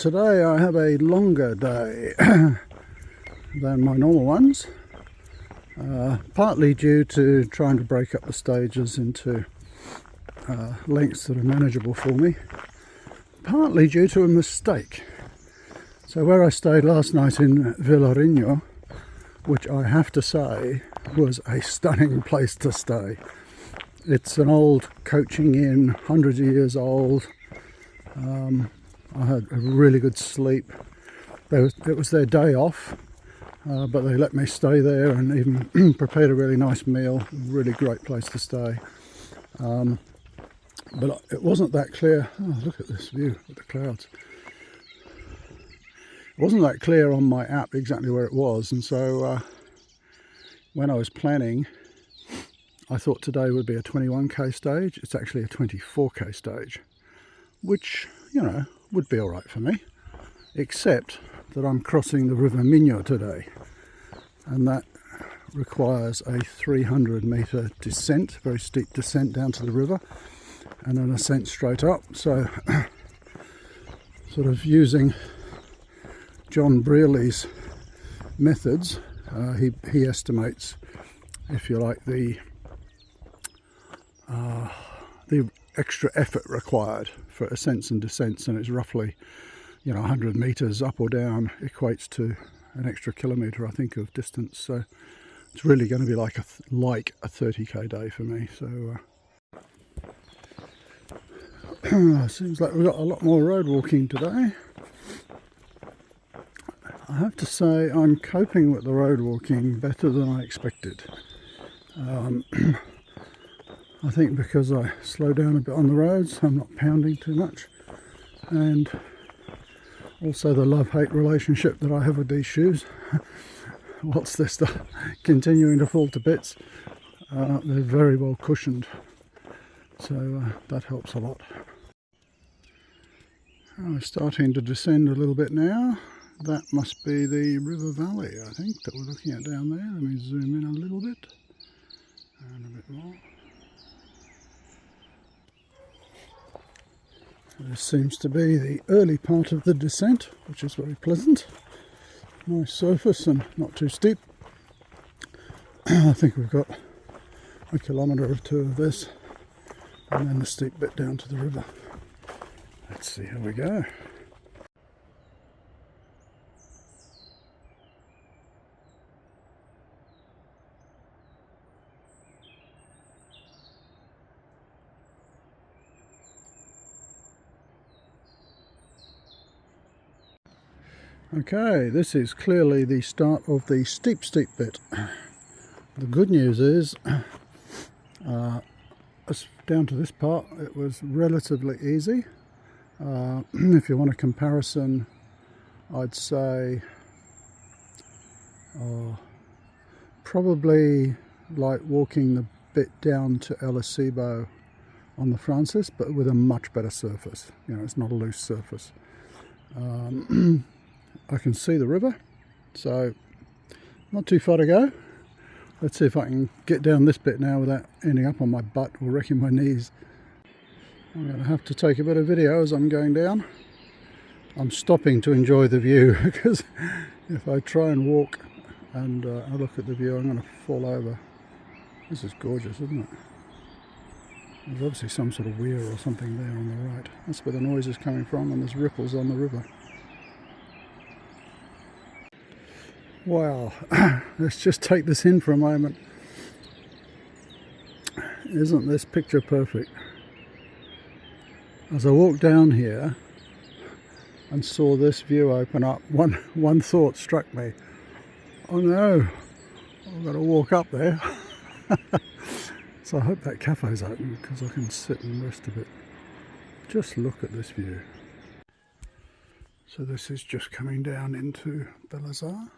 today I have a longer day than my normal ones, partly due to trying to break up the stages into lengths that are manageable for me, partly due to a mistake. So where I stayed last night in Vilariño, which I have to say was a stunning place to stay. It's an old coaching inn, hundreds of years old. I had a really good sleep. It was their day off, but they let me stay there and even prepared a really nice meal. Really great place to stay. But it wasn't that clear. Oh, look at this view with the clouds. It wasn't that clear on my app exactly where it was, and so when I was planning, I thought today would be a 21k stage. It's actually a 24k stage, which, you know, would be all right for me, except that I'm crossing the River Minho today, and that requires a 300-metre descent, very steep descent down to the river, and an ascent straight up. So sort of using John Brearley's methods, he estimates, if you like, the extra effort required for ascents and descents, and it's roughly, 100 metres up or down equates to an extra kilometre, I think, of distance. So it's really going to be like a 30k day for me. So seems like we've got a lot more road walking today. I have to say I'm coping with the road walking better than I expected. I think because I slow down a bit on the roads, I'm not pounding too much, and also the love-hate relationship that I have with these shoes. Whilst they're continuing to fall to bits, they're very well cushioned, so that helps a lot. We're starting to descend a little bit now. That must be the river valley, I think, that we're looking at down there. Let me zoom in a little bit, and a bit more. This seems to be the early part of the descent, which is very pleasant. Nice surface and not too steep. I think we've got a kilometre or two of this, and then the steep bit down to the river. Let's see how we go. Okay, this is clearly the start of the steep bit. The good news is, down to this part, it was relatively easy. If you want a comparison, I'd say probably like walking the bit down to El Acebo on the Francis, but with a much better surface. It's not a loose surface. I can see the river, so not too far to go. Let's see if I can get down this bit now without ending up on my butt or wrecking my knees. I'm going to have to take a bit of video as I'm going down. I'm stopping to enjoy the view, because if I try and walk and I look at the view, I'm going to fall over. This is gorgeous, isn't it? There's obviously some sort of weir or something there on the right. That's where the noise is coming from, and there's ripples on the river. Wow, let's just take this in for a moment. Isn't this picture perfect? As I walked down here and saw this view open up, one thought struck me. Oh no, I've got to walk up there. So I hope that cafe's open, because I can sit and rest a bit. Just look at this view. So this is just coming down into Belazar.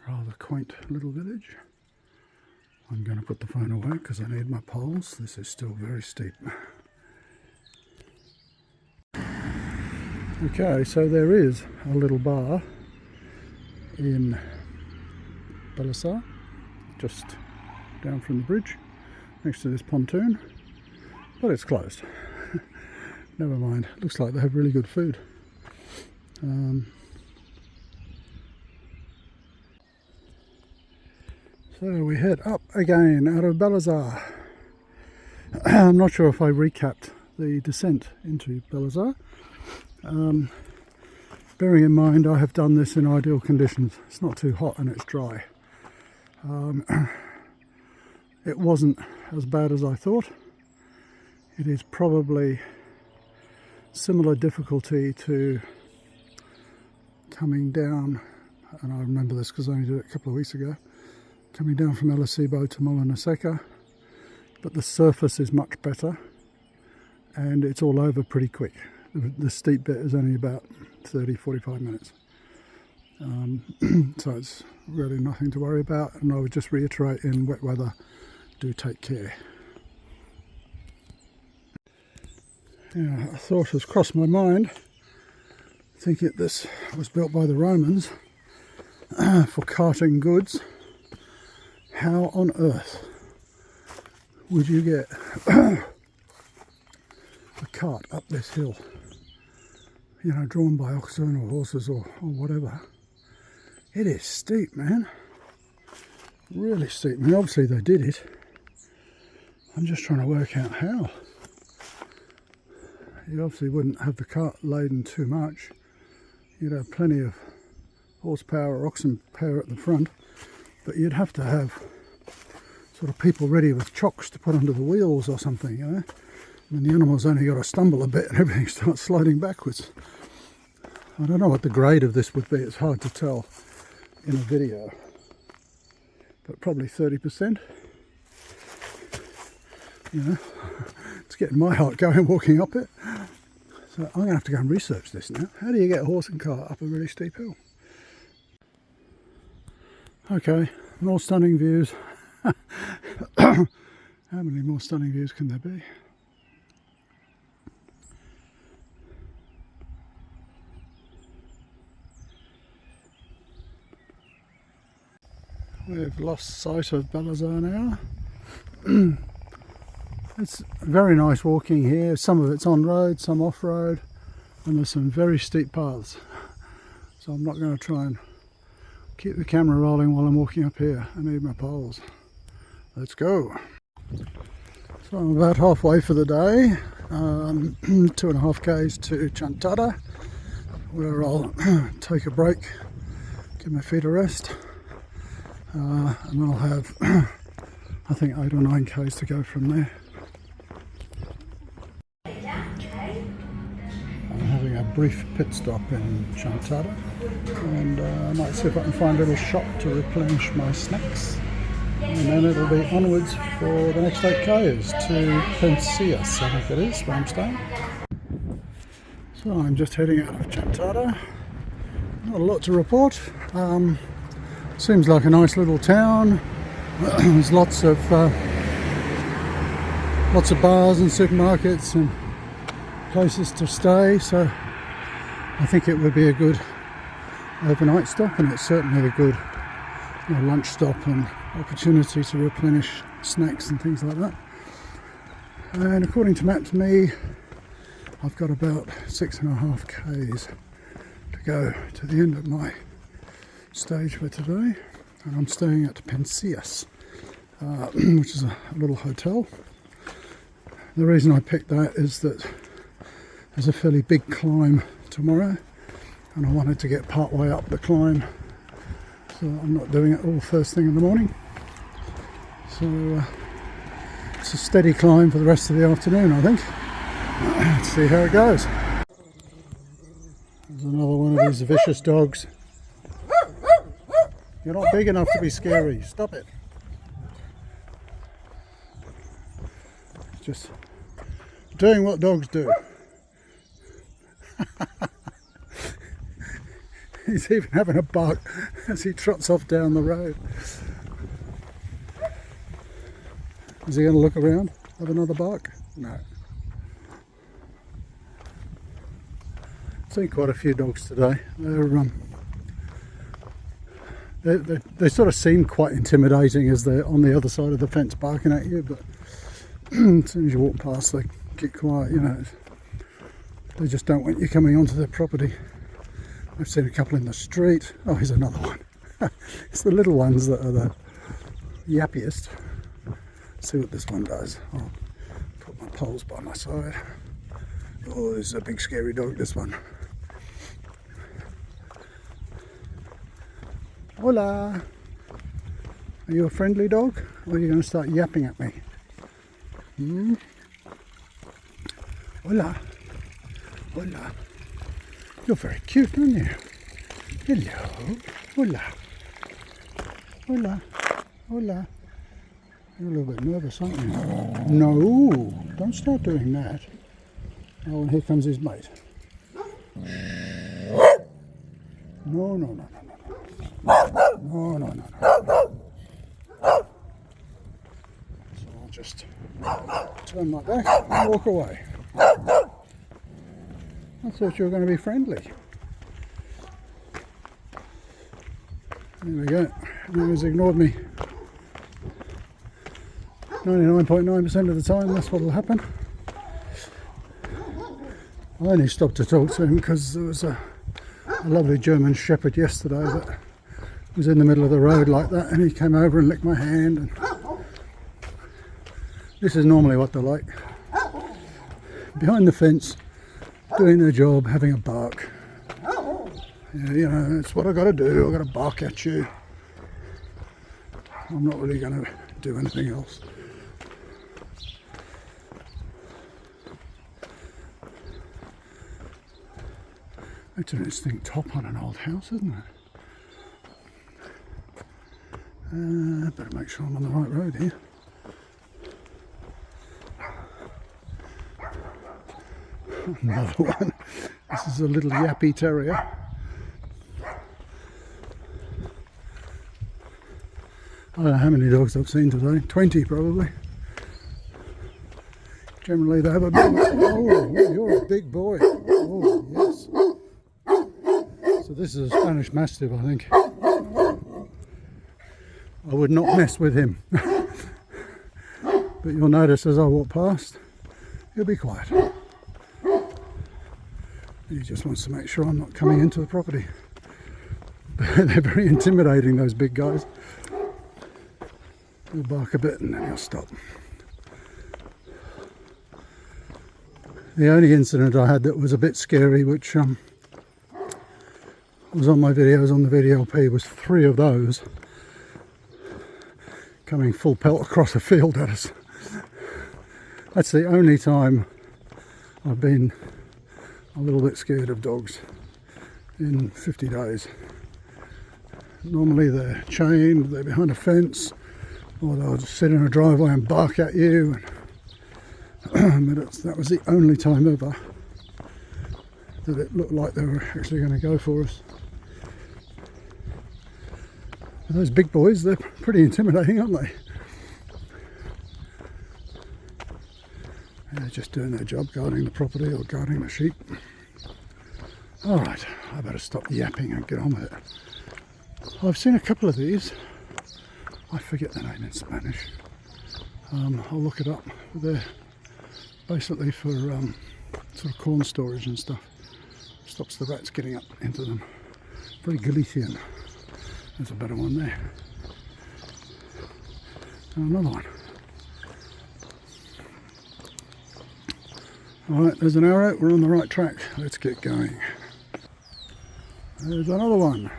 Rather quaint little village. I'm going to put the phone away because I need my poles. This is still very steep. Okay, so there is a little bar in Belazar, just down from the bridge, next to this pontoon, but it's closed. never mind. Looks like they have really good food. So we head up again out of Belazar. I'm not sure if I recapped the descent into Belazar. Bearing in mind I have done this in ideal conditions. It's not too hot and it's dry. It wasn't as bad as I thought. It is probably similar difficulty to coming down, and I remember this because I only did it a couple of weeks ago, coming down from El Acebo to Molina Seca, but the surface is much better and it's all over pretty quick. The steep bit is only about 30-45 minutes. So it's really nothing to worry about, and I would just reiterate, in wet weather, do take care. Yeah, a thought has crossed my mind, thinking that this was built by the Romans for carting goods. How on earth would you get a cart up this hill, you know, drawn by oxen or horses or whatever? It is steep, man. Really steep. I mean, obviously they did it. I'm just trying to work out how. You obviously wouldn't have the cart laden too much. You'd have plenty of horsepower or oxen power at the front, but you'd have to have sort of people ready with chocks to put under the wheels or something, you know. And the animal's only got to stumble a bit and everything starts sliding backwards. I don't know what the grade of this would be. It's hard to tell in a video, but probably 30%. You know, it's getting my heart going walking up it. So I'm going to have to go and research this now. How do you get a horse and cart up a really steep hill? Okay, more stunning views. How many more stunning views can there be? We've lost sight of Belazar now. It's very nice walking here. Some of it's on road, some off road, and there's some very steep paths. So I'm not going to try and keep the camera rolling while I'm walking up here. I need my poles. Let's go. So I'm about halfway for the day. 2.5 k's to Chantada, where I'll take a break, give my feet a rest, and then I'll have I think 8 or 9 k's to go from there. I'm having a brief pit stop in Chantada, and I might see if I can find a little shop to replenish my snacks, and then it'll be onwards for the next 8 k's to Penasillas, I think it is, where I'm staying. So I'm just heading out of Chantada. Not a lot to report. Seems like a nice little town. There's lots of bars and supermarkets and places to stay, so I think it would be a good overnight stop, and it's certainly a good lunch stop and opportunity to replenish snacks and things like that. And according to Maps.me, I've got about 6.5 k's to go to the end of my stage for today, and I'm staying at Penasillas, which is a little hotel. The reason I picked that is that there's a fairly big climb tomorrow, and I wanted to get part way up the climb, so I'm not doing it all first thing in the morning. So it's a steady climb for the rest of the afternoon, I think. Let's see how it goes. There's another one of these vicious dogs. You're not big enough to be scary. Stop it. Just doing what dogs do. He's even having a bark as he trots off down the road. Is he going to look around? Have another bark? No. I've seen quite a few dogs today. They sort of seem quite intimidating as they're on the other side of the fence barking at you, but as soon as you walk past they get quiet, you know. They just don't want you coming onto their property. I've seen a couple in the street. Oh, here's another one. It's the little ones that are the yappiest. Let's see what this one does. I'll put my poles by my side. Oh, this is a big scary dog, this one. Hola! Are you a friendly dog? Or are you going to start yapping at me? Hmm? Hola! Hola! You're very cute, aren't you? Hello! Hola! Hola! Hola! You're a little bit nervous, aren't you? No! Don't start doing that. Oh, and here comes his mate. No, no, no, no, no. No, no, no, no. So I'll just turn my back and walk away. I thought you were going to be friendly. There we go. Now he's ignored me. 99.9% of the time, that's what will happen. I only stopped to talk to him because there was a lovely German Shepherd yesterday that was in the middle of the road like that, and he came over and licked my hand. And this is normally what they're like. Behind the fence, doing their job, having a bark. Yeah, you know, it's what I've got to do. I've got to bark at you. I'm not really going to do anything else. It's an interesting top on an old house, isn't it? Better make sure I'm on the right road here. Another one. This is a little yappy terrier. I don't know how many dogs I've seen today. 20 probably. Generally they have a big... Oh, you're a big boy. Oh, yes. So this is a Spanish Mastiff, I think. I would not mess with him. But you'll notice as I walk past, he'll be quiet. He just wants to make sure I'm not coming into the property. They're very intimidating, those big guys. He'll bark a bit and then he'll stop. The only incident I had that was a bit scary, which was on my videos on the VDLP, was 3 of those coming full pelt across a field at us. That's the only time I've been a little bit scared of dogs in 50 days. Normally they're chained, they're behind a fence, or they'll just sit in a driveway and bark at you. But that was the only time ever that it looked like they were actually going to go for us. But those big boys, they're pretty intimidating, aren't they? They're just doing their job, guarding the property or guarding the sheep. Alright, I better stop yapping and get on with it. I've seen a couple of these. I forget the name in Spanish. I'll look it up. They're basically for sort of corn storage and stuff. Stops the rats getting up into them. Very Galician. There's a better one there. And another one. Alright, there's an arrow. We're on the right track. Let's get going. There's another one.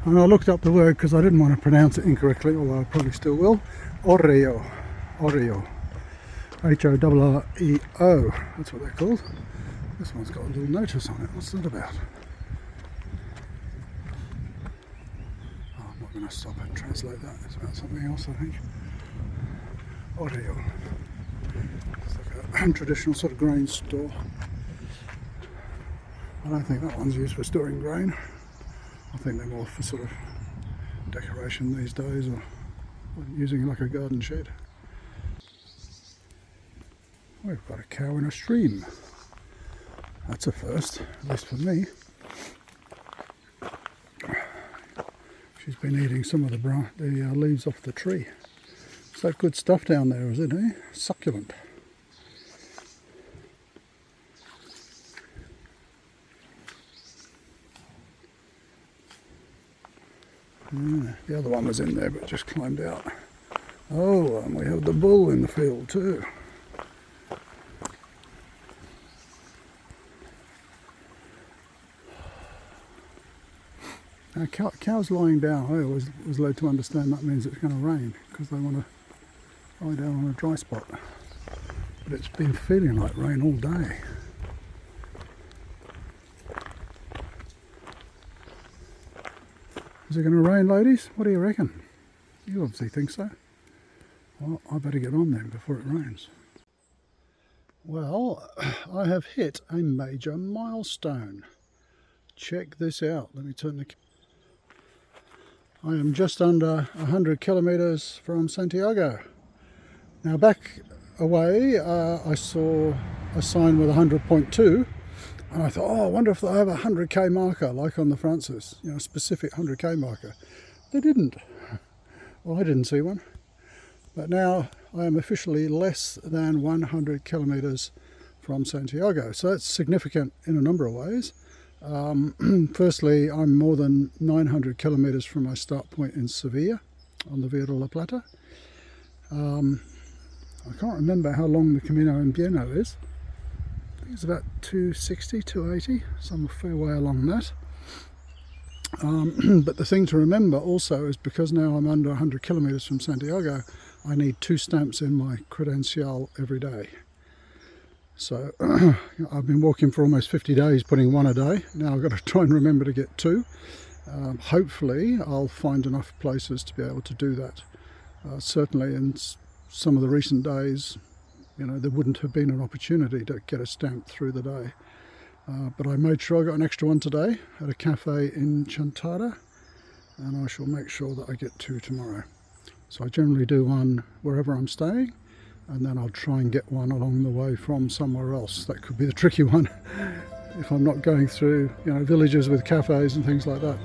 And I looked up the word because I didn't want to pronounce it incorrectly, although I probably still will. Oreo. Oreo. H-O-R-R-E-O. That's what they're called. This one's got a little notice on it. What's that about? Oh, I'm not going to stop and translate that. It's about something else, I think. Oreo. It's like a traditional sort of grain store. I don't think that one's used for storing grain. I think they're more for sort of decoration these days, or using like a garden shed. We've got a cow in a stream. That's a first, at least for me. She's been eating some of the leaves off the tree. Is that good stuff down there, is it, eh? Succulent. Yeah, the other one was in there but just climbed out. Oh, and we have the bull in the field too. Now, cows lying down, I always was led to understand that means it's going to rain because they want to lie down on a dry spot. But it's been feeling like rain all day. Is it going to rain, ladies? What do you reckon? You obviously think so. Well, I better get on then before it rains. Well, I have hit a major milestone. Check this out. Let me turn the... I am just under 100 kilometers from Santiago. Now back away, I saw a sign with 100.2. And I thought, oh, I wonder if they have a 100k marker, like on the Francis, you know, a specific 100k marker. They didn't. Well, I didn't see one. But now I am officially less than 100 kilometers from Santiago. So that's significant in a number of ways. Firstly, I'm more than 900 kilometers from my start point in Sevilla on the Via de la Plata. I can't remember how long the Camino Invierno is. I think it's about 260, 280, some fair way along that. But the thing to remember also is because now I'm under 100 kilometers from Santiago, I need 2 stamps in my credencial every day. So I've been walking for almost 50 days, putting 1 a day. Now I've got to try and remember to get 2. Hopefully I'll find enough places to be able to do that. Certainly in some of the recent days, you know, there wouldn't have been an opportunity to get a stamp through the day. But I made sure I got an extra one today at a cafe in Chantada, and I shall make sure that I get 2 tomorrow. So I generally do one wherever I'm staying, and then I'll try and get one along the way from somewhere else. That could be the tricky one if I'm not going through, you know, villages with cafes and things like that.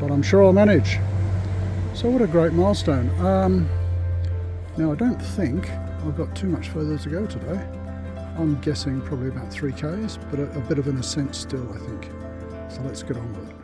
But I'm sure I'll manage. So what a great milestone. Now I don't think I've got too much further to go today. I'm guessing probably about 3 k's, but a bit of an ascent still, I think. So let's get on with it.